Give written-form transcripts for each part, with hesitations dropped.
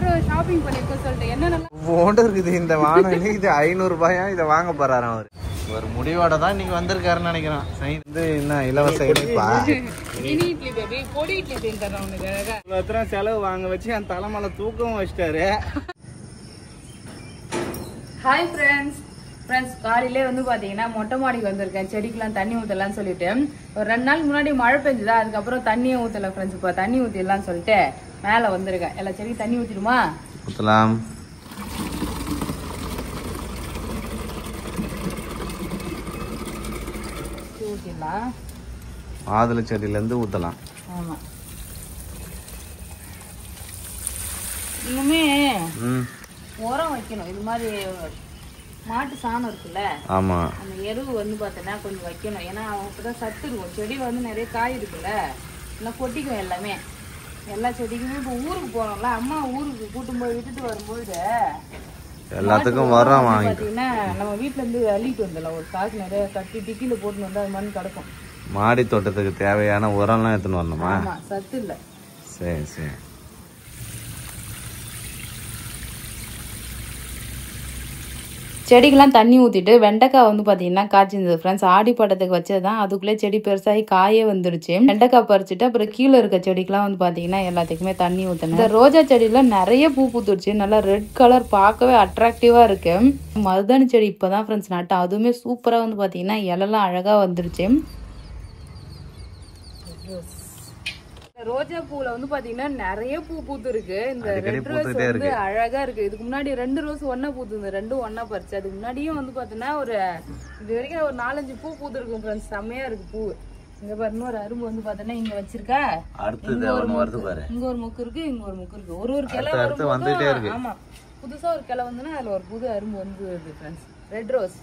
ஒருத்தர் ஷாப்பிங் பண்ணிருக்கோம் சொல்லிட்டு என்ன போண்டு இருக்குது இந்த வானம். இது 500 ரூபாயா இதை வாங்க போறாராம் அவர். ஒரு முடிவோட தான் இன்னைக்கு வந்திருக்காருன்னு நினைக்கிறேன். இது என்ன இலவச இனிப்பா? மினி இட்லி பேபி பொடி இட்லி செஞ்சு தரேன் உனக்கு. இவ்வளோ செலவு வாங்க வச்சு என் தலைமையில தூக்கவும் வச்சிட்டாரு. ஹாய் ஃப்ரெண்ட்ஸ் காலையிலே வந்து பாத்தீங்கன்னா மொட்டை மாடிக்கு வந்திருக்கேன். செடிக்கெல்லாம் தண்ணி ஊற்றலாம்னு சொல்லிட்டு ஒரு 2 நாள் முன்னாடி மழை பெஞ்சுதா, அதுக்கப்புறம் தண்ணியை ஊற்றல ஃப்ரெண்ட்ஸ். இப்போ தண்ணி ஊற்றிடலாம்னு சொல்லிட்டு மேலே வந்திருக்கேன். எல்லா செடிக்கும் தண்ணி ஊற்றிடுமா? ஊற்றலாம். ஊற்றிடலாம். மாதுளை செடியிலேருந்து ஊற்றலாம். ஆமாம். இன்னுமே உரம் வைக்கணும். இது மாதிரி மாட்டு சாணம் இருக்குல்ல, ஆமா, அந்த எருவு வந்து பார்த்தோன்னா கொஞ்சம் வைக்கணும். ஏன்னா அப்பதான் சத்து இருக்கும். செடி வந்து நிறைய காய் இருக்குல்ல, எல்லாம் கொட்டிக்கும் எல்லாமே. எல்லா செடிக்குமே இப்போ ஊருக்கு போனோம்ல, அம்மா ஊருக்கு கூட்டும் போய் விட்டுட்டு வரும்போது எல்லாத்துக்கும் வரோம் பார்த்தீங்கன்னா நம்ம வீட்டுல இருந்து அள்ளிட்டு வந்துடலாம். ஒரு காசு நிறைய கட்டி டிக்கில போட்டு வந்து அது மாதிரி கிடக்கும். மாடி தோட்டத்துக்கு தேவையான உரம்லாம் எடுத்துன்னு வரணுமா? ஆமா, சத்து இல்லை. சரி சரி. செடிக்கெல்லாம் தண்ணி ஊற்றிட்டு வெண்டைக்காய் வந்து பார்த்தீங்கன்னா காய்ச்சிருந்தது ஃப்ரெண்ட்ஸ். ஆடி பட்டத்துக்கு வச்சது தான், அதுக்குள்ளே செடி பெருசாகி காயே வந்துடுச்சு. வெண்டைக்காய் பறிச்சுட்டு அப்புறம் கீழே இருக்க செடிக்கெல்லாம் வந்து பார்த்தீங்கன்னா எல்லாத்துக்குமே தண்ணி ஊற்றணும். இந்த ரோஜா செடியில் நிறைய பூ பூத்துடுச்சு. நல்லா ரெட் கலர், பார்க்கவே அட்ராக்டிவாக இருக்கு. மருதாணி செடி இப்போ தான் ஃப்ரெண்ட்ஸ் நட்டேன். அதுவுமே சூப்பராக வந்து பார்த்தீங்கன்னா இலெல்லாம் அழகாக வந்துடுச்சு. ரோஜா பூல வந்து பாத்தீங்கன்னா நிறைய பூ பூத்து இருக்கு. இந்த ரெட் ரோஸ் வந்து அழகா இருக்கு. இதுக்கு முன்னாடி 2 ரோஸ் ஒன்னா பூத்து, இந்த 2 ஒன்னா பறிச்சு. அதுக்கு முன்னாடியும் வந்து பாத்தீங்கன்னா ஒரு இது வரைக்கும் ஒரு 4-5 பூ பூத்து இருக்கும் ஃப்ரெண்ட்ஸ். செம்மையா இருக்கு பூ. இங்க பாரு, இன்னொரு அரும்பு வந்து பாத்தீங்கன்னா இங்க வச்சிருக்கா. இங்க ஒரு மொக்கு இருக்கு, இங்க ஒரு மொக்கு இருக்கு. ஒரு கிளை வரும்போது ஆமா புதுசா ஒரு கிளை வந்துன்னா அதுல ஒரு புது அரும்பு வந்து ஃப்ரெண்ட்ஸ். ரெட் ரோஸ்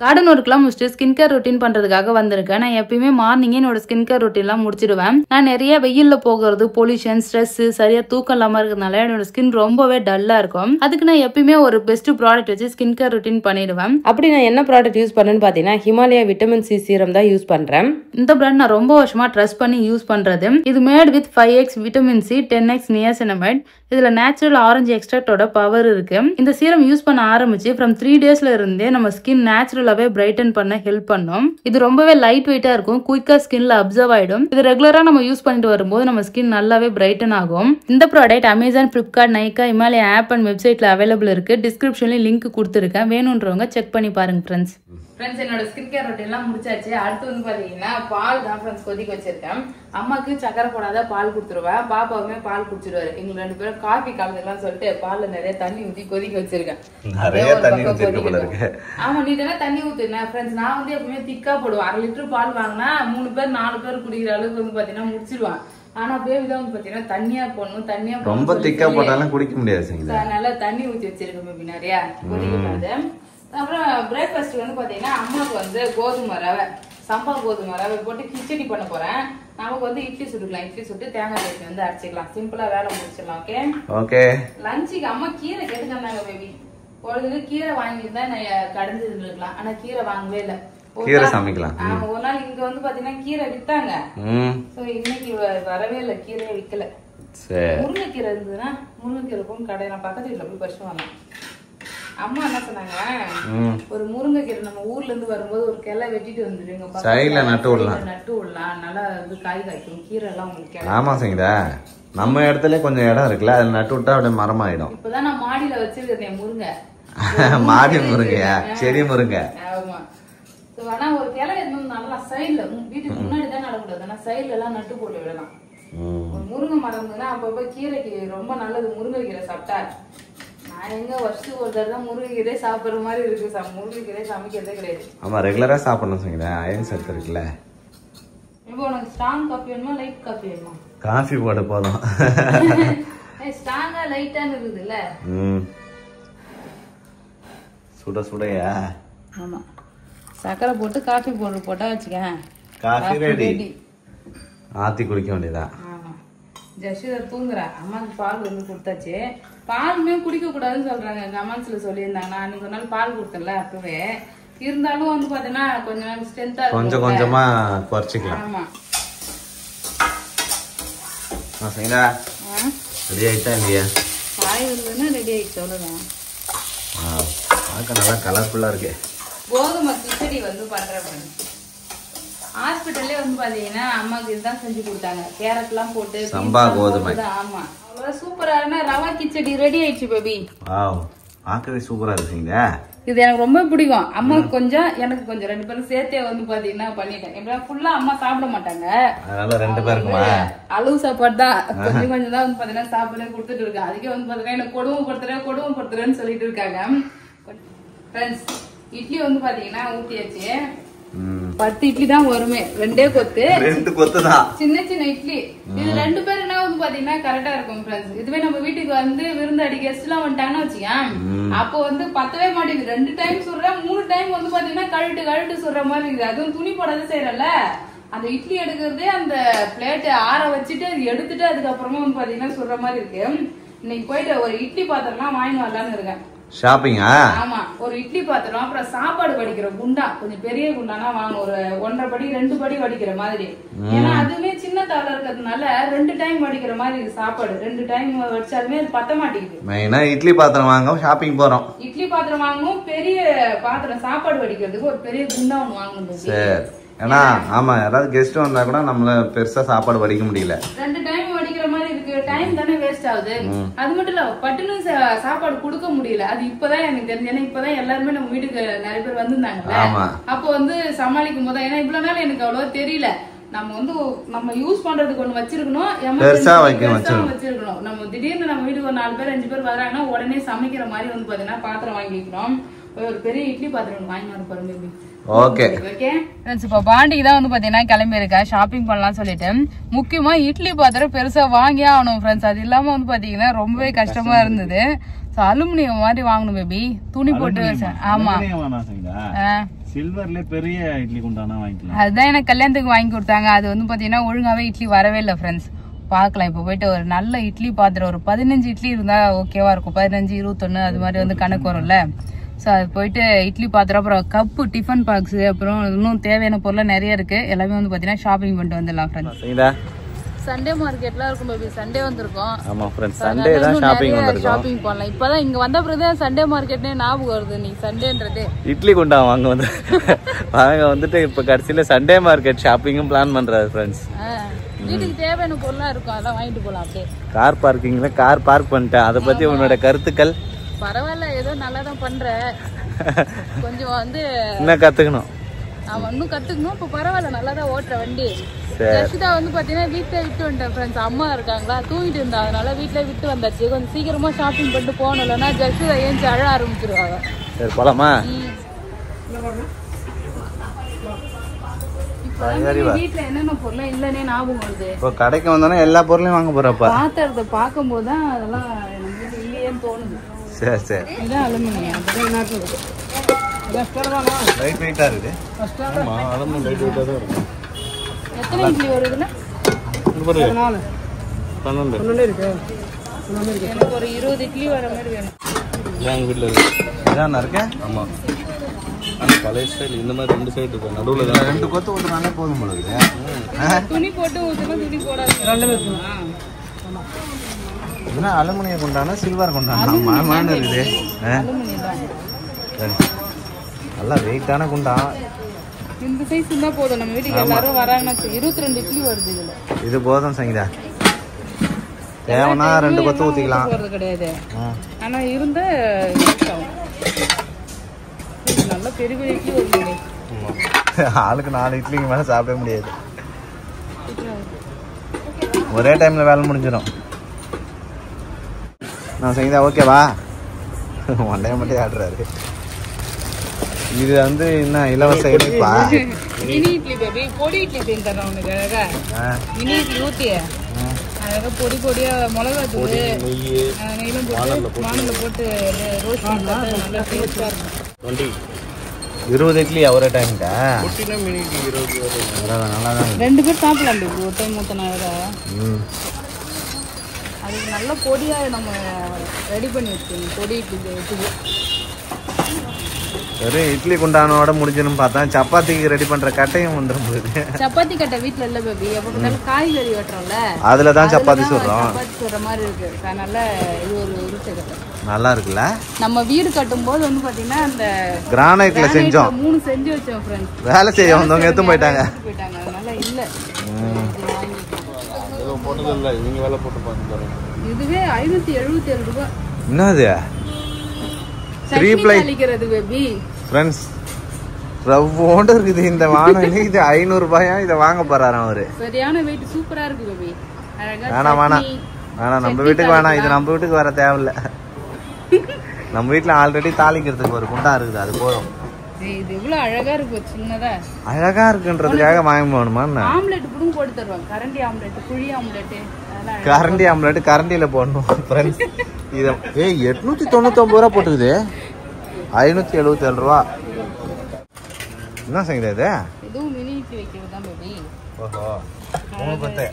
கார்டன் ஒர்க்லாம் முடிச்சுட்டு ஸ்கின் கேர் ரொட்டீன் பண்றதுக்காக வந்திருக்கேன். நான் எப்பயுமே மார்னிங்கே என்னோட ஸ்கின் கேர் ரொட்டீன்லாம் முடிச்சிடுவேன். நான் நிறைய வெயில்ல போகிறது, பொல்யூஷன், ஸ்ட்ரெஸ், சரியா தூக்கம் இல்லாம இருக்கிறதுனால என்னோட ஸ்கின் ரொம்பவே டல்லா இருக்கும். அதுக்கு நான் எப்பயுமே ஒரு பெஸ்ட் ப்ராடக்ட் வச்சு ஸ்கின் கேர் ரொட்டீன் பண்ணிடுவேன். அப்படி நான் என்ன ப்ராடக்ட் யூஸ் பண்ணேன்னு பாத்தீங்கன்னா ஹிமாலயா விட்டமின் சி சீரம் தான் யூஸ் பண்றேன். இந்த பிராண்ட் நான் ரொம்ப வருஷமா ட்ரஸ்ட் பண்ணி யூஸ் பண்றது. இது mat with 5x vitamin C, 10x niacinamide. இதுல நேச்சுரல் ஆரஞ்சு எக்ஸ்ட்ராக்டோட பவர் இருக்கு. இந்த சீரம் யூஸ் பண்ண ஆரம்பிச்சு ஃப்ரம் 3 டேஸ்ல இருந்தே நம்ம ஸ்கின் நேச்சுரலாவே பிரைட்டன் பண்ண ஹெல்ப் பண்ணும். இது ரொம்பவே லைட் வெயிட்டா இருக்கும், குயிக்கா ஸ்கின்ல அப்சர்வ் ஆயிடும். இது ரெகுலரா நம்ம யூஸ் பண்ணிட்டு வரும்போது நம்ம ஸ்கின் நல்லாவே பிரைட்டன் ஆகும். இந்த product Amazon, Flipkart, Nykaa, Himalaya app and வெப்சைட்ல அவைலபிள் இருக்கு. டிஸ்கிரிப்ஷன்லயும் லிங்க் கொடுத்துருக்கேன். வேணும்ன்றவங்க செக் பண்ணி பாருங்க ஃப்ரெண்ட்ஸ். என்னோட ஸ்கின் கேர் ரொட்டீன் எல்லாம் முடிச்சாச்சு. அடுத்து வந்து பாத்தீங்கன்னா பால் தான் ஃப்ரெண்ட்ஸ் கொதிக்க வச்சிருக்கேன். அம்மாக்கு சக்கரை போடாத பால் கொடுத்துருவேன், பாப்பாவுமே பால் குடிச்சிருவாரு. எங்க 2 பேரும் காஃபி கலந்துக்கலாம் சொல்லிட்டு பால்ல நிறைய தண்ணி ஊத்தி கொதிக்க வச்சிருக்கேன். ஆமா, நீ தானே தண்ணி ஊத்துனேன் ஃப்ரெண்ட்ஸ். நான் வந்து எப்பவுமே திக்கா போடுவேன். 1/2 லிட்டர் பால் வாங்கினா 3 பேர் 4 பேர் குடிக்கிற அளவுக்கு வந்து பாத்தீங்கன்னா முடிச்சிருவான். ஆனா பேபி தான் வந்து பாத்தீங்கன்னா தண்ணியா போடணும். தண்ணியா ரொம்ப திக்கா போட்டாலும் குடிக்க முடியாது. நல்லா தண்ணி ஊத்தி வச்சிருக்கேன் பேபி நிறைய கொதிக்க. அப்புறம் பிரேக்ஃபாஸ்ட் வந்து பாத்தீங்கன்னா அம்மாவுக்கு வந்து கோதுமை ரவை, சம்பா கோதுமை ரவை போட்டு கிச்சடி பண்ண போறேன். நமக்கு வந்து இட்லி சுட்டுக்கலாம். இட்லி சுட்டு தேங்காய் சட்னி வந்து அரைச்சிக்கலாம். சிம்பிளா வேலை முடிச்சிடலாம். Okay okay. லஞ்சுக்கு அம்மா கீரை கேட்டுக்காங்க பேபி. பொழுதுக்கு கீரை வாங்கியிருந்தா நான் கடைஞ்சு இருக்கலாம். ஆனா கீரை வாங்கவே இல்லை. கீரை சமைக்கலாம். ஒரு நாள் இங்க வந்து பாத்தீங்கன்னா கீரை வித்தாங்க. இன்னைக்கு வரவே இல்லை, கீரையே விக்கல. முருங்கைக்கீரை இருந்ததுன்னா முருங்கைக்கீரை போகும் கடை. நான் பக்கத்து வீட்டுல போய் பறிச்சு வந்தேன். அம்மா என்ன சொன்னாங்க, ஒரு முருங்கைக்கீரை நம்ம ஊர்ல இருந்து வரும்போது ஒரு கிளை வெட்டிட்டு வந்துருங்க, நட்டு விடலாம், நல்லா வந்து காய் காய்க்கும். கீரை எல்லாம் உங்களுக்கு. ஆமா சரிங்களா, நம்ம இடத்துல கொஞ்சம் இடம் இருக்குல்ல, அதுல நட்டு விட்டா அப்படியே மரமாயிடும். இப்பதான் நான் மாடியில வச்சிருக்கேன் முருங்கை. மாடி முருங்கையா? செடி முருங்கை. ஆமா. ஆனா ஒரு கிளை இருந்தாலும் நல்லா சைட்ல, வீட்டுக்கு முன்னாடி தான் நடக்கூடாது, ஆனா சைட்ல எல்லாம் நட்டு போட்டு விடலாம். ஒரு முருங்கை மரம் இருந்ததுன்னா அப்பப்ப கீரைக்கு ரொம்ப நல்லது. முருங்கைக்கீரை சாப்பிட்டா நான் எங்க வருஷத்துக்கு ஒரு தடவை முருங்கைக்கீரை சாப்பிடுற மாதிரி இருக்கு. முருங்கைக்கீரை சமைக்கிறதே கிடையாது. ஆமா, ரெகுலரா சாப்பிடணும் சொல்லுங்க. அயன் சத்து இருக்குல்ல. இப்போ உனக்கு ஸ்ட்ராங் காஃபி வேணுமா லைட் காஃபி வேணுமா? காஃபி போட போதும். ஸ்ட்ராங்கா லைட்டான்னு இருக்குதுல்ல. சுட சுடையா? ஆமா, சக்கரை போட்டு காஃபி பவுடர் போட்டா வச்சுக்கேன், காஃபி ரெடி. ஆத்தி குடிக்க வேண்டியதா? ஜஷீதர் தூங்குறா. அம்மாக்கு பால் வந்து கொடுத்தாச்சு. பாலுமே குடிக்க கூடாதுன்னு சொல்றாங்க, கமெண்ட்ஸ்ல சொல்லியிருந்தாங்க. நான் அன்னைக்கு ஒரு நாள் பால் கொடுத்தேன்ல அப்பவே. இருந்தாலும் வந்து பாத்தீங்கன்னா கொஞ்ச நாள் ஸ்ட்ரென்த்தா கொஞ்சம் கொஞ்சமா குறைச்சிக்கலாம். ஆமா. சரிங்களா, ரெடி ஆயிட்டா இல்லையா? காய் இருந்ததுன்னா ரெடி ஆயிடுச்சு அவ்வளோதான். பார்க்க நல்லா கலர்ஃபுல்லாக இருக்கு. கோதுமை கிச்சடி வந்து பண்றேன். ஹாஸ்பிட்டல்லே வந்து பாத்தீங்கன்னா அம்மாக்கு இதுதான் செஞ்சு கொடுத்தாங்க. கேரட்லாம் போட்டு சம்பா கோதுமை. ஆமா அவ்வளோ சூப்பரான ரவா கிச்சடி ரெடி ஆயிடுச்சு பேபி. பார்க்கவே சூப்பரா இருக்குங்க. இது எனக்கு ரொம்ப பிடிக்கும். அம்மாவுக்கு கொஞ்சம் எனக்கு கொஞ்சம் 2 பேரும் சேர்த்தே வந்து பாத்தீங்கன்னா பண்ணிட்டேன். எப்படின்னா ஃபுல்லா அம்மா சாப்பிட மாட்டாங்க, அதனால 2 பேருக்குமா அளவு சாப்பாடு தான் கொஞ்சம் கொஞ்சம் தான் வந்து பாத்தீங்கன்னா சாப்பிட கொடுத்துட்டு இருக்கேன். அதுக்கே வந்து பாத்தீங்கன்னா எனக்கு கொடுமைப்படுத்துறேன்னு சொல்லிட்டு இருக்காங்க. ஃப்ரெண்ட்ஸ் இட்லி வந்து பாத்தீங்கன்னா ஊத்தியாச்சு. 10 இட்லி தான் வருமே, 2 கொத்து, 2 கொத்து தான் சின்ன சின்ன இட்லி. இது 2 பேருனா வந்து பாத்தீங்கன்னா கரெக்டா இருக்கும் ஃப்ரெண்ட்ஸ். இதுவே நம்ம வீட்டுக்கு வந்து விருந்தாடி கெஸ்ட் எல்லாம் வந்துட்டாங்கன்னு வச்சுக்கேன், அப்போ வந்து பத்தவே மாட்டேங்குது. 2 டைம் சொல்றேன், 3 டைம் வந்து பாத்தீங்கன்னா கழுட்டு சொல்ற மாதிரி இருக்குது. அதுவும் துணி போடாத செய்யறல, அந்த இட்லி எடுக்கிறதே அந்த பிளேட் ஆற வச்சுட்டு எடுத்துட்டு அதுக்கப்புறமா வந்து பாத்தீங்கன்னா சொல்ற மாதிரி இருக்கு. இன்னைக்கு போயிட்டு ஒரு இட்லி பாத்திரம்லாம் வாங்கி வரலான்னு இருக்கேன். ஷாப்பிங்கா? ஆமா, ஒரு இட்லி பாத்திரம், அப்புறம் சாப்பாடு வடிக்கிற குண்டா, கொஞ்சம் பெரிய குண்டானா வாங்க, ஒரு 1.5 படி 2 படி வடிக்கிற மாதிரி. ஏன்னா அதுவுமே சின்ன தவளை இருக்கிறதுனால 2 டைம் வடிக்கிற மாதிரி சாப்பாடு. 2 டைம் வச்சாலுமே அது பத்த மாட்டேங்குது. மெயினா இட்லி பாத்திரம் வாங்க ஷாப்பிங் போறோம். இட்லி பாத்திரம் வாங்கணும், பெரிய பாத்திரம் சாப்பாடு வடிக்கிறதுக்கு ஒரு பெரிய குண்டா ஒண்ணு வாங்கணும். சரி, ஏன்னா ஆமா யாராவது கெஸ்ட் வந்தா கூட நம்மள பெருசா சாப்பாடு வடிக்க முடியல. 2 டைம் வடிக்கிற மாதிரி இருக்கு, டைம் தானே வேஸ்ட் ஆகுது. அது மட்டும் இல்ல பட்டுன்னு சாப்பாடு கொடுக்க முடியல. அது இப்பதான் எனக்கு தெரிஞ்சு, ஏன்னா இப்பதான் எல்லாருமே நம்ம வீட்டுக்கு நிறைய பேர் வந்திருந்தாங்கல்ல, அப்போ வந்து சமாளிக்கும் போது, ஏன்னா இவ்வளவு நாள் எனக்கு அவ்வளவா தெரியல. நம்ம யூஸ் பண்றதுக்கு ஒண்ணு வச்சிருக்கணும், வச்சிருக்கணும். நம்ம திடீர்னு நம்ம வீட்டுக்கு ஒரு 4 பேர் 5 பேர் வராங்கன்னா உடனே சமைக்கிற மாதிரி வந்து பாத்தீங்கன்னா பாத்திரம் வாங்கி வைக்கிறோம். ஒரு பெரிய இட்லி பாத்திரம் வாங்கி வர போறோம். ஓகே ஓகே ஃப்ரெண்ட்ஸ், இப்போ பாண்டிக்கு தான் வந்து பாத்தீங்கன்னா கிளம்பி இருக்கேன் ஷாப்பிங் பண்ணலாம் சொல்லிட்டு. முக்கியமா இட்லி பாத்திரம் பெருசா வாங்கியே ஆகணும் ஃப்ரெண்ட்ஸ். அது இல்லாம வந்து பாத்தீங்கன்னா ரொம்பவே கஷ்டமா இருந்தது. அலுமினியம் மாதிரி வாங்கணும் பேபி, துணி போட்டு. ஆமா, சில்வர்ல பெரிய இட்லி குண்டானா வாங்கிக்கலாம். அதுதான் எனக்கு கல்யாணத்துக்கு வாங்கி கொடுத்தாங்க. அது வந்து பாத்தீங்கன்னா ஒழுங்காவே இட்லி வரவே இல்லை ஃப்ரெண்ட்ஸ். பாக்கலாம், இப்போ போயிட்டு ஒரு நல்ல இட்லி பாத்திரம் ஒரு 15 இட்லி இருந்தா ஓகேவா இருக்கும். 15, 21 அது மாதிரி வந்து கணக்கு வரும்ல. ஸோ அது போயிட்டு இட்லி பாத்திரம், அப்புறம் கப்பு, டிஃபன் பாக்ஸ், அப்புறம் இன்னும் தேவையான பொருள் நிறைய இருக்கு. எல்லாமே வந்து பாத்தீங்கன்னா ஷாப்பிங் பண்ணிட்டு வந்துடலாம் ஃப்ரெண்ட்ஸ். சண்டே மார்க்கெட்லாம் இருக்கும் பேபி, சண்டே வந்திருக்கோம். ஆமா ஃப்ரெண்ட்ஸ், சண்டே தான் ஷாப்பிங் வந்திருக்கோம். ஷாப்பிங் பண்ணலாம். இப்பதான் இங்க வந்த பிறகு சண்டே மார்க்கெட்னே ஞாபகம் வருது. நீ சண்டேன்றது இட்லி குண்டா வாங்க வந்துட்டு இப்ப கடைசியில சண்டே மார்க்கெட் ஷாப்பிங்கும் பிளான் பண்றாரு ஃப்ரெண்ட்ஸ். வீட்டுக்கு தேவையான பொருள்லாம் இருக்கும், அதெல்லாம் வாங்கிட்டு போலாம். அப்படியே கார் பார்க்கிங்ல கார் பார்க் பண்ணிட்டேன். அதை பத்தி உன்னோட கருத்துக்கள்? பரவாயில்ல, ஏதோ நல்லாதான் பண்ற. கொஞ்சம் வந்து இன்னும் கத்துக்கணும். ஆமா, இன்னும் கத்துக்கணும். இப்ப பரவாயில்ல, நல்லாதான் ஓட்டுற வண்டி. ஜெஷிதா வந்து பாத்தீங்கன்னா வீட்டுல விட்டு வந்துட்டேன் ஃப்ரெண்ட்ஸ். அம்மா இருக்காங்களா, தூங்கிட்டு இருந்தா, அதனால வீட்டுல விட்டு வந்தாச்சு. கொஞ்சம் சீக்கிரமா ஷாப்பிங் பண்ணிட்டு போகணும், இல்லைன்னா ஜெஷிதா ஏஞ்சி அழ ஆரம்பிச்சிருவாங்க. சரி போலாமா? வீட்டுல என்னென்ன பொருள் இல்லன்னே ஞாபகம் வருது. இப்போ கடைக்கு வந்தோன்னா எல்லா பொருளையும் வாங்க போறப்ப பாத்திரத்தை பார்க்கும் போதுதான் அதெல்லாம் நமக்கு இல்லையேன்னு தோணுது. சரி சரி, இதான் அலுமினியம். லைட் வெயிட்டா இருக்கு. ஆமா, அலுமினியம் லைட் வெயிட்டா தான் இருக்கு. எத்தனை இட்லி வருதுன்னா? 12 இருக்கு. எனக்கு ஒரு 20 இட்லி வர மாதிரி வேணும். எங்க வீட்டுல இருக்கு. இதான் இருக்கேன். ஆமா, பழைய ஸ்டைல் இந்த மாதிரி 2 சைடு இருக்கு. நடுவுல 2 கொத்து ஊத்துனாலே போதும் போல இருக்கு. துணி போட்டு ஊத்துனா துணி போடாது. இதுனா அலுமினியம் குண்டானா சில்வர் குண்டானா? மாமான்னு இருக்குது. நல்லா வெயிட்டான குண்டா. இந்த சைஸ் இருந்தா போதும். நம்ம வீட்டுக்கு எல்லாரும் வராங்கன்னா 22 இட்லி வருது இதுல. இது போதும் சங்கீதா, தேவனா 2 கொத்து ஊத்திக்கலாம். கிடையாது, ஆனா இருந்த நல்ல பெரிய பெரிய இட்லி வருது. ஆளுக்கு 4 இட்லிக்கு மேல சாப்பிட முடியாது. ஒரே டைம்ல வேலை முடிஞ்சிடும். நான் சங்கீதா ஓகேவா? மண்டைய மட்டும் ஆடுறாரு. இது வந்து என்ன இலவச இனிப்பா? மினி இட்லி பேபி, பொடி இட்லி செஞ்சு தரேன் உனக்கு. அழகா மினி இட்லி ஊத்திய அழகா பொடி பொடியா மிளகா தூள் நெய்யும் போட்டு வானல்ல போட்டு ரோஸ்ட் பண்ணா நல்லா டேஸ்டா இருக்கும். 20 இட்லி ஒரே டைம்க்கா? நல்லா தான் 2 பேர் சாப்பிடலாம் பேபி, ஒரு டைம் ஊத்தினா. அதுக்கு நல்ல பொடியா நம்ம ரெடி பண்ணி வச்சுக்கணும். பொடி இட்லி வச்சுக்கு வெறும் இட்லி குண்டானோட முடிஞ்சணும்னு பார்த்தா சப்பாத்திக்கு ரெடி பண்ற கட்டையும் வந்துடும் போகுது. சப்பாத்தி கட்டை வீட்டுல இல்ல பேபி. எப்ப பார்த்தாலும் காய்கறி வெட்டுறோம்ல, அதுலதான் சப்பாத்தி சுடுறோம். சப்பாத்தி சுடுற மாதிரி இருக்கு. அதனால இது ஒரு உருட்டை கட்டை நல்லா இருக்குல்ல. நம்ம வீடு கட்டும் போது வந்து பாத்தீங்கன்னா அந்த கிரானைட்ல செஞ்சோம். 3 செஞ்சு வச்சோம் ஃப்ரெண்ட்ஸ். வேலை செய்ய வந்தவங்க எடுத்து போயிட்டாங்க. அதனால இல்ல போட்டது இல்ல. நீங்க வேலை போட்டு பாருங்க. இதுவே 577 ரூபாய். என்னது 3 ply அளிக்கிறது பேபி. ஃப்ரெண்ட்ஸ் ரவ்வோண்டு இருக்குது இந்த வானொலி. இது 500 ரூபாயா? இதை வாங்க போறாராம் அவரு. சரியான வெயிட் சூப்பரா இருக்கு பேபி. வேணாம் வேணாம் வேணாம், நம்ம வீட்டுக்கு வேணாம். இது நம்ம வீட்டுக்கு வர தேவையில்ல. நம்ம வீட்டுல ஆல்ரெடி தாளிக்கிறதுக்கு ஒரு குண்டா இருக்குது, அது போதும். இது இவ்வளவு அழகா இருக்கு. சின்னதா அழகா இருக்குன்றதுக்காக வாங்க போகணுமா? ஆம்லெட் புடுங்க போட்டு தருவாங்க. கரண்டி ஆம்லெட், குழி ஆம்லெட். கரண்டி ஆம்லெட் கரண்டியில போடணும் ஃப்ரெண்ட்ஸ். இத 899 ரூபா போட்டுக்குது. 577 ரூபா. என்ன செய்யுது இது? இதுவும் மினி இட்லி வைக்கிறது தான் பேபி. ஓஹோ, 3 கொத்து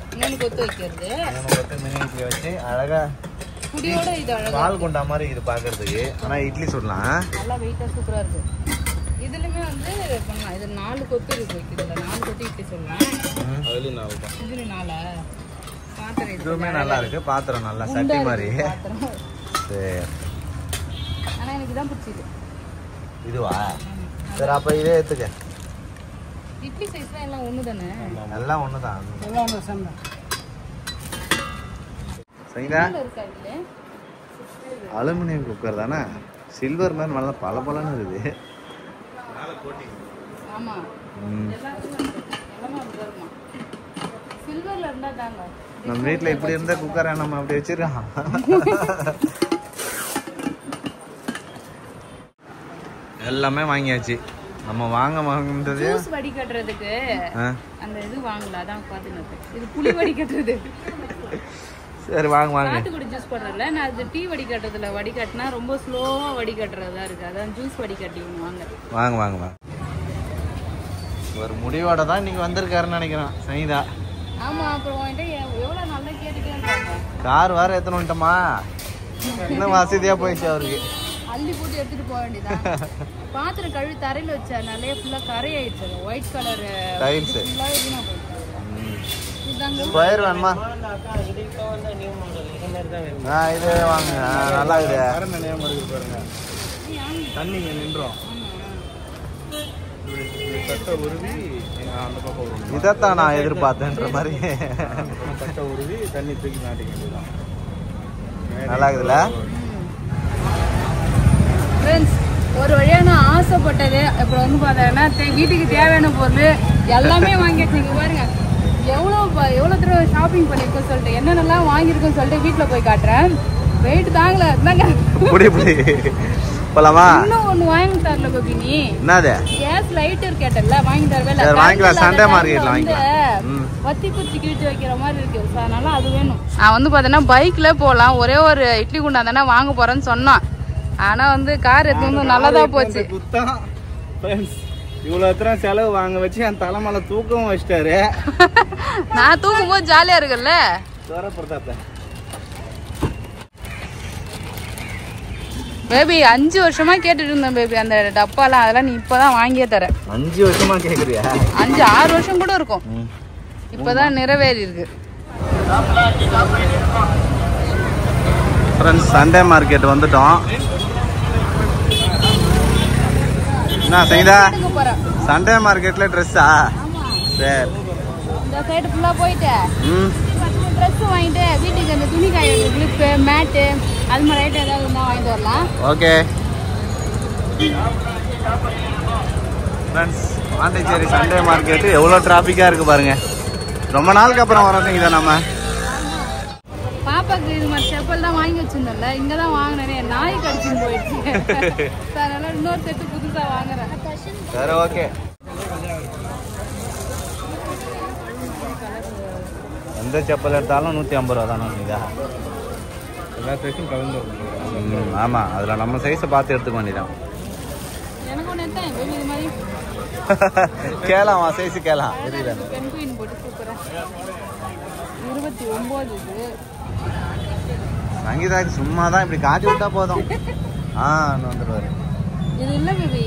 வைக்கிறது. 3 கொத்து மினி இட்லி வச்சு அழகா குடியோட இது அழகா பால் குண்டா மாதிரி இது பாக்குறதுக்கு. ஆனா இட்லி சுடலாம். நல்லா வெயிட்டா சூப்பரா இருக்கு. இதுலயுமே வந்து பண்ணலாம். இது 4 கொத்து இருக்கு வைக்கிறதுல. 4 கொத்து இட்லி சொல்லலாம். அதுல 4 தான். இதுல 4. பாத்திரம் இதுவுமே நல்லா இருக்கு. பாத்திரம் நல்லா சட்டி மாதிரி. சரி, ஆனா எனக்கு தான் பிடிச்சது. இதுவா? சரி, அப்ப இதே எடுத்துக்க. இட்லி சைஸ்லாம் எல்லாம் ஒண்ணுதானே? எல்லாம் ஒண்ணுதான். எல்லாம் ஒண்ணு சேம். சரிடா. அலுமினியம் குக்கர் தானே? சில்வர் மாதிரி நல்லா பளபளன்னு இருக்குது. ஆமா, சில்வர்ல இருந்தா தாங்க. நம்ம வீட்டுல இப்படி இருந்த குக்கரை நம்ம அப்படி வச்சிருக்கோம். எல்லாமே வாங்கியாச்சு. நம்ம வாங்குறது ஜூஸ் வடிகட்டுறதுக்கு அந்த இது வாங்கல. அதான் பாத்துனது. இது புளி வடிகட்டுறது. சரி, வாங்க. சாத்துக்குடி ஜூஸ் போடுறதுல நான் அது டீ வடிகட்டுறதுல வடிகட்டினா ரொம்ப ஸ்லோவா வடிகட்டுறதா இருக்கு. அதான் ஜூஸ் வடிகட்டி வாங்க. ஒரு முடிவோட தான் இன்னைக்கு வந்திருக்காருன்னு நினைக்கிறேன் சைதா. ஆமா, அப்புறம் எவ்வளவு நல்லா கேட்டுட்டே இருக்காங்க. கார் வேற எத்தனை வந்துட்டோமா? இன்னும் வசதியா போயிடுச்சு அவருக்கு. அள்ளி போட்டு எடுத்துட்டு போக வேண்டியதான். பாத்திரம் கழுவி தரையில வச்சனாலே ஃபுல்லா கரை ஆயிடுச்சு. White colour tiles. ஸ்கொயர் வேணுமா? இது வாங்க, நல்லா இருக்குது. தண்ணி நின்றோம். சட்டை உருவி அந்த பக்கம் இதைத்தான் நான் எதிர்பார்த்தேன்ற மாதிரி. சட்டை உருவி தண்ணி தூக்கி மாட்டிக்கலாம். நல்லா இருக்குதுல்ல? ஒரு வழியா நான் ஆசைப்பட்டது அப்புறம் வந்து பாத்தீங்கன்னா வீட்டுக்கு தேவையான பொருள் எல்லாமே வாங்கி வச்சுங்க. பாருங்க எவ்வளவு தடவை ஷாப்பிங் பண்ணிருக்கோம் சொல்லிட்டு, என்னென்னலாம் வாங்கியிருக்கோம் சொல்லிட்டு வீட்டுல போய் காட்டுறேன். வெயிட் தாங்கல. போலாமா? இன்னும் ஒண்ணு வாங்கி தரல பேபி. நீ என்னது? கேஸ் லைட்டர் கேட்டல, வாங்கி தரவே இல்ல. வாங்கிக்கலாம், சண்டே மார்க்கெட்ல வாங்கிக்கலாம். வத்தி குச்சி கிழிச்சு வைக்கிற மாதிரி இருக்கு. அதனால அது வேணும். நான் வந்து பாத்தீங்கன்னா பைக்ல போலாம். ஒரே ஒரு இட்லி குண்டா தானே வாங்க போறேன்னு சொன்னான். ஆனா வந்து கார் எடுத்து வந்து நல்லதா போச்சு. இவ்வளவு செலவு வாங்க வச்சு என் தலைமையில தூக்கவும் வச்சிட்டாரு. நான் தூக்கும் போது ஜாலியா இருக்குல்ல. பேபி 5 வருஷமா கேட்டுட்டு இருந்தேன் பேபி அந்த டப்பாலாம். அதெல்லாம் நீ இப்பதான் வாங்கியே தர. 5 வருஷமா கேக்குறியா? 5-6 வருஷம் கூட இருக்கும். இப்பதான் நிறைவேறி இருக்கு. ஃப்ரெண்ட்ஸ், சண்டே மார்க்கெட் வந்துட்டோம். என்ன செய்தா? சண்டே மார்க்கெட்ல ட்ரெஸ்ஸா? சரி, இந்த சைடு ஃபுல்லா போயிட்டு ட்ரெஸ் வாங்கிட்டு வீட்டுக்கு அந்த துணி காய கிளிப்பு மேட்டு அது மாதிரி ஐட்டம் ஏதாவது இருந்தா வாங்கிட்டு வரலாம். Okay friends, Pondicherry Sunday market எவ்வளோ டிராஃபிக்காக இருக்கு பாருங்க. ரொம்ப நாளுக்கு அப்புறம் வரோம். இதை நம்ம பாப்பாக்கு இது மாதிரி செப்பல் தான் வாங்கி வச்சிருந்தோம்ல, இங்க தான் வாங்கினேன். நாய் கடிச்சுன்னு போயிடுச்சு. அதனால இன்னொரு செட்டு புதுசா வாங்குறேன். சரி, ஓகே. எந்த செப்பல் எடுத்தாலும் 150 ரூபா தானே? இதா எல்லா சைஸும் கலந்து. ஆமாம், அதில் நம்ம சைஸை பார்த்து எடுத்துக்க வேண்டியதான். எனக்கு ஒன்று எடுத்தேன் இது மாதிரி. கேளாம், சைஸு கேளாம். பென் குயின் போட்டு சூப்பரா 29 இது. சங்கீதாக்கு சும்மா தான் இப்படி காட்டி விட்டா போதும். வந்துடுவாரு. இது இல்லை பேபி,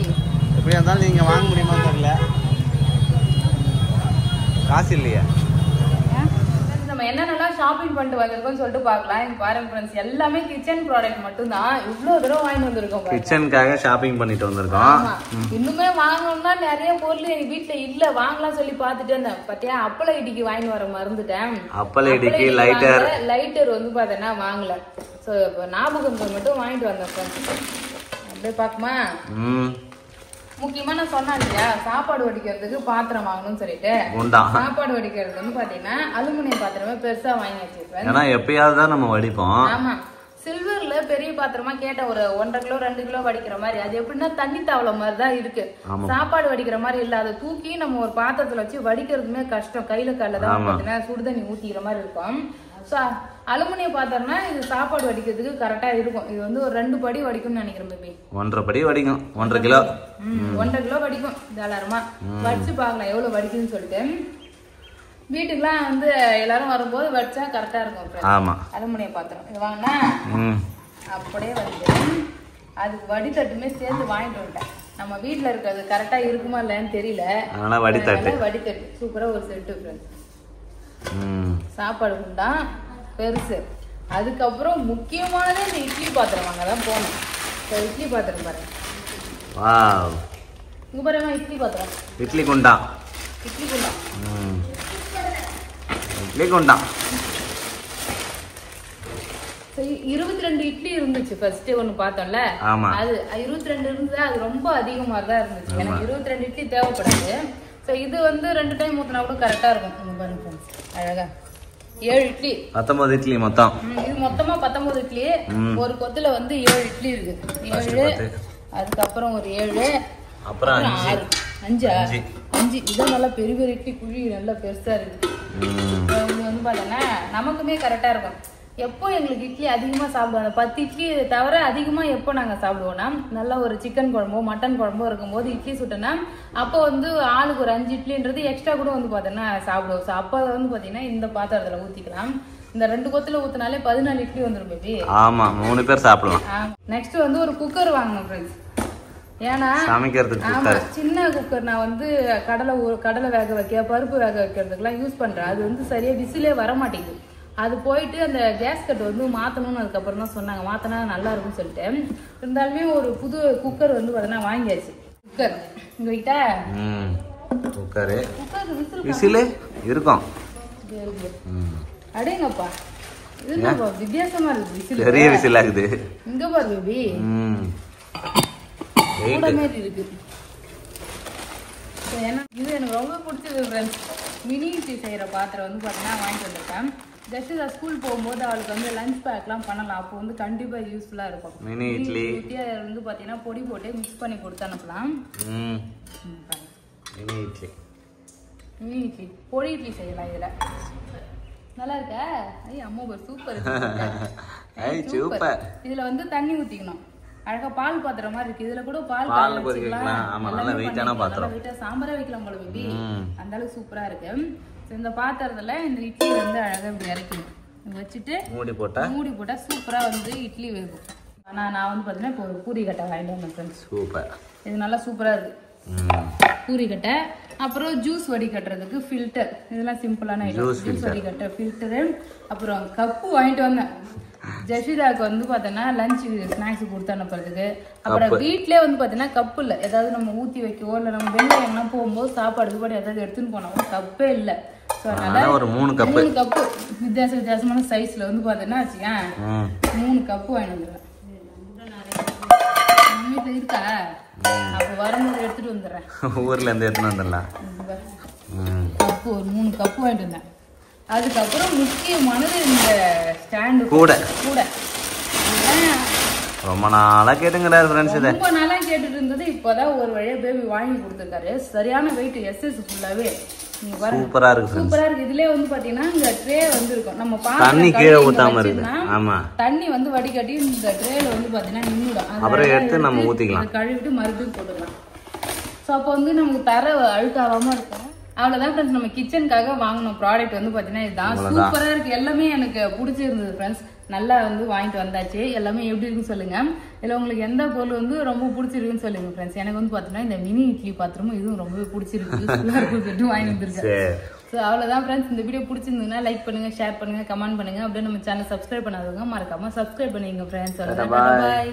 எப்படியா இருந்தாலும் நீங்க வாங்க முடியுமா தெரியல, காசு இல்லையா. நம்ம என்னென்னலாம் ஷாப்பிங் பண்ணிட்டு வந்திருக்கோம்னு சொல்லிட்டு பார்க்கலாம். இங்க பாருங்க ஃப்ரெண்ட்ஸ், எல்லாமே கிச்சன் ப்ராடக்ட் மட்டும் தான். இவ்வளவு தூரம் வாங்கிட்டு வந்திருக்கோம். கிச்சனுக்காக ஷாப்பிங் பண்ணிட்டு வந்திருக்கோம். இன்னுமே வாங்கணும்னா நிறைய பொருள் எங்க வீட்டுல இல்ல, வாங்கலாம் சொல்லி பாத்துட்டு இருந்தேன். பத்தியா அப்பள இடிக்கு வாங்கிட்டு வர மறந்துட்டேன். அப்பள இடிக்கு லைட்டர் வந்து பாத்தீங்கன்னா வாங்கல. சோ இப்ப ஞாபகம் மட்டும் வாங்கிட்டு வந்தேன். அப்படியே பாக்குமா. முக்கியமா நான் சொன்னேன் இல்லையா, சாப்பாடு வடிக்கிறதுக்கு பாத்திரம் வாங்கணும்னு சொல்லிட்டு. சாப்பாடு வடிக்கிறது வந்து பாத்தீங்கன்னா அலுமினியம் பாத்திரமே பெருசா வாங்கி வச்சிருப்பேன். ஏன்னா எப்பயாவது தான் நம்ம வடிப்போம். ஆமா, சில்வர்ல பெரிய பாத்திரமா கேட்ட ஒரு 1.5 கிலோ 2 கிலோ வடிக்கிற மாதிரி. அது எப்படின்னா தண்ணி தவளை மாதிரிதான் இருக்கு. சாப்பாடு வடிக்கிற மாதிரி இல்ல. அதை தூக்கி நம்ம ஒரு பாத்திரத்துல வச்சு வடிக்கிறதுமே கஷ்டம். கையில தான் பாத்தீங்கன்னா சுடுதண்ணி ஊத்திக்கிற மாதிரி இருக்கும். சோ அலுமினிய பாத்திரம்னா இது சாப்பாடு வடிக்கிறதுக்கு கரெக்டா இருக்கும். இது வந்து ஒரு 2 படி வடிக்கும்னு நினைக்கிறேன் பேபி. 1.5 படி வடிக்கும். 1.5 கிலோ 1.5 கிலோ வடிக்கும். தாராளமா வடிச்சு பாக்கலாம் எவ்வளவு வடிக்குன்னு சொல்லிட்டு. வீட்டுக்குலாம் வந்து எல்லாரும் வரும்போது வச்சா கரெக்டா இருக்கும். ஆமா, அலுமினிய பாத்திரம் இது வாங்கினா அப்படியே வந்து அதுக்கு வடித்தட்டுமே சேர்த்து வாங்கிட்டு வந்துட்டேன். நம்ம வீட்டுல இருக்கிறது கரெக்டா இருக்குமா இல்லன்னு தெரியல. வடித்தட்டு சூப்பரா ஒரு செட்டு. சாப்பாடு குண்டா பெருசு. அதுக்கப்புறம் முக்கியமானது இந்த இட்லி பாத்திரம் வாங்கதான் போனோம். இட்லி பாத்திரம் பாருங்க. இங்க பாருங்க, இட்லி பாத்திரம், இட்லி குண்டா 22 இட்லி இருந்துச்சு. ஃபர்ஸ்ட் ஒண்ணு பார்த்தோம்ல, அது 22 இருந்தது. அது ரொம்ப அதிகமா தான் இருந்துச்சு. எனக்கு 22 இட்லி தேவைப்படாது. சோ இது வந்து 2 டைம் ஊத்தினா கூட கரெக்டா இருக்கும். பாருங்க அழகா 7 இட்லி 19 இட்லி மொத்தம். இது மொத்தமா 19 இட்லி. ஒரு கொத்துல வந்து 7 இட்லி இருக்கு. 7, அதுக்கப்புறம் ஒரு 7, அப்புறம் 5 இதான் நல்லா பெரிய பெரிய இட்லி. குழி நல்லா பெருசா இருக்கு. இது வந்து பாத்தீங்கன்னா நமக்குமே கரெக்டா இருக்கும். எப்போ எங்களுக்கு இட்லி அதிகமா சாப்பிடுவோம், அந்த 10 இட்லி தவிர அதிகமா எப்போ நாங்க சாப்பிடுவோம்னா, நல்லா ஒரு சிக்கன் குழம்போ மட்டன் குழம்போ இருக்கும்போது இட்லி சுட்டோம்னா அப்போ வந்து ஆளுக்கு ஒரு 5 இட்லின்றது எக்ஸ்ட்ரா கூட வந்து பாத்தீங்கன்னா சாப்பிடுவோம். ஸோ அப்போ வந்து பாத்தீங்கன்னா இந்த பாத்திரத்துல ஊத்திக்கலாம். இந்த 2 கொத்துல ஊத்தினாலே 14 இட்லி வந்துடும் பேபி. ஆமா, 3 பேர் சாப்பிடலாம். நெக்ஸ்ட் வந்து ஒரு குக்கர் வாங்கணும் ஃப்ரெண்ட்ஸ். ஏன்னா சின்ன குக்கர் நான் வந்து கடலை வேக வைக்க, பருப்பு வேக வைக்கிறதுக்கெல்லாம் யூஸ் பண்றேன். அது வந்து சரியா விசிலே வர மாட்டேங்குது. அது போயிட்டு அந்த கேஸ் கட் வந்து மாத்தணும்னு அதுக்கப்புறம் தான் சொன்னாங்க. மாத்தினா நல்லா இருக்கும்னு சொல்லிட்டு இருந்தாலுமே ஒரு புது குக்கர் வந்து பார்த்தீங்கன்னா வாங்கியாச்சு. குக்கர் உங்ககிட்ட குக்கர் விசிலே இருக்கும். அடேங்கப்பா, இது வித்தியாசமா இருக்கு. விசில் பெரிய விசில் ஆகுது. இங்க பாரு பேபி, கூட மாதிரி இருக்கு. ஏன்னா இது எனக்கு ரொம்ப பிடிச்சது ஃப்ரெண்ட்ஸ். மினி இட்லி செய்யற பாத்திரம் வந்து பார்த்தீங்கன்னா வாங்கிட்டு வந்திருக்கேன். ஜஸ்ட் ஸ்கூல் போகும்போது அவளுக்கு வந்து லஞ்ச் பேக்லாம் பண்ணலாம். அப்போ வந்து கண்டிப்பா யூஸ்ஃபுல்லா இருக்கும். மினி இட்லி வந்து பாத்தீங்கன்னா பொடி போட்டு மிக்ஸ் பண்ணி கொடுத்து அனுப்பலாம். மினி இட்லி பொடி இட்லி செய்யலாம். இதுல நல்லா இருக்கா? அம்மா சூப்பர் சூப்பர். இதுல வந்து தண்ணி ஊத்திக்கணும். அழகா பால் பாத்திரம் மாதிரி இருக்கு. இதுல கூட பால் சாம்பாரா வைக்கலாம் போல பேபி. அந்த அளவுக்கு சூப்பரா இருக்கு. இந்த பாத்திரத்துல இந்த இட்லி வந்து அழகா இப்படி இறக்கணும். வச்சுட்டு மூடி போட்டா சூப்பரா வந்து இட்லி வேகும். நான் வந்து பாத்தீங்கன்னா இப்போ ஒரு பூரி கட்டை வாங்கிட்டு வந்தேன். சூப்பர், இது நல்லா சூப்பரா இருக்கு. பூரி கட்டை, அப்புறம் ஜூஸ் வடிகட்டுறதுக்கு ஃபில்டர். இதெல்லாம் சிம்பிளான ஜூஸ் வடிகட்ட ஃபில்டரு. அப்புறம் கப்பு வாங்கிட்டு வந்தேன். ஜஷிதாக்கு வந்து பாத்தீங்கன்னா லஞ்ச் ஸ்நாக்ஸ் கொடுத்து அனுப்புறதுக்கு. அப்புறம் வீட்லயே வந்து பாத்தீங்கன்னா கப்பு இல்ல. ஏதாவது நம்ம ஊத்தி வைக்கவோ இல்ல நம்ம வெளில எங்கன்னா போகும்போது சாப்பாடு ஏதாவது எடுத்துன்னு போனோம், கப்பே இல்ல. ஒரு 3 கப்பு வித்தியாசமான சைஸ்ல வந்து பாத்தீங்கன்னா 3 கப்பு வாங்கிட்டு வந்துடுறேன். வீட்டுல இருக்கா? அப்ப வரும்போது எடுத்துட்டு வந்துடுறேன். ஊர்ல இருந்து எடுத்துட்டு வந்துடலாம். கப்பு ஒரு 3 கப்பு வாங்கிட்டு வந்தேன். அதுக்கப்புறம் முக்கியமானது இந்த ஸ்டாண்டு கூட. ரொம்ப நாளா கேட்டுங்கிறாரு ஃப்ரெண்ட்ஸ். இத ரொம்ப நாளா கேட்டுட்டு இருந்தது. இப்போதான் ஒரு வழியா பேபி வாங்கி கொடுத்திருக்காரு. சரியான வெயிட், SS ஃபுல்லாவே. சூப்பரா இருக்கு. சூப்பரா இருக்கு. இதுலயே வந்து பாத்தீங்கன்னா இந்த ட்ரே வந்து இருக்கும். நம்ம தண்ணி கீழே ஊத்தாம இருக்கு. ஆமா, தண்ணி வந்து வடிகட்டி இந்த ட்ரேல வந்து பாத்தீங்கன்னா நின்னுடும். அப்புறம் எடுத்து நம்ம ஊத்திக்கலாம். கழுவிட்டு மறுபடியும் போட்டுக்கலாம். சோ அப்ப வந்து நமக்கு தர அழுக்காவாம இருக்கும். அவ்வளவுதான் ஃப்ரெண்ட்ஸ். நம்ம கிச்சனுக்காக வாங்கின ப்ராடக்ட் வந்து பாத்தீங்கன்னா இதுதான். சூப்பரா இருக்கு. எல்லாமே எனக்கு பிடிச்சிருந்தது ஃப்ரெண்ட்ஸ். நல்லா வந்து வாங்கிட்டு வந்தாச்சு. எல்லாமே எப்படி இருக்குன்னு சொல்லுங்க. இதுல உங்களுக்கு எந்த பொருள் வந்து ரொம்ப பிடிச்சிருக்குன்னு சொல்லுங்க ஃப்ரெண்ட்ஸ். எனக்கு வந்து பாத்தீங்கன்னா இந்த மினி இட்லி பாத்திரமும் இதுவும் ரொம்பவே பிடிச்சிருக்கு. யூஸ்ஃபுல்லா இருக்குன்னு சொல்லிட்டு வாங்கி வந்திருக்கேன். ஸோ அவ்வளோதான் ஃப்ரெண்ட்ஸ். இந்த வீடியோ பிடிச்சிருந்ததுன்னா லைக் பண்ணுங்க, ஷேர் பண்ணுங்க, கமெண்ட் பண்ணுங்க. அப்படியே நம்ம சேனல் சப்ஸ்கிரைப் பண்ணாதவங்க மறக்காம சப்ஸ்கிரைப் பண்ணிங்க ஃப்ரெண்ட்ஸ். பாய்.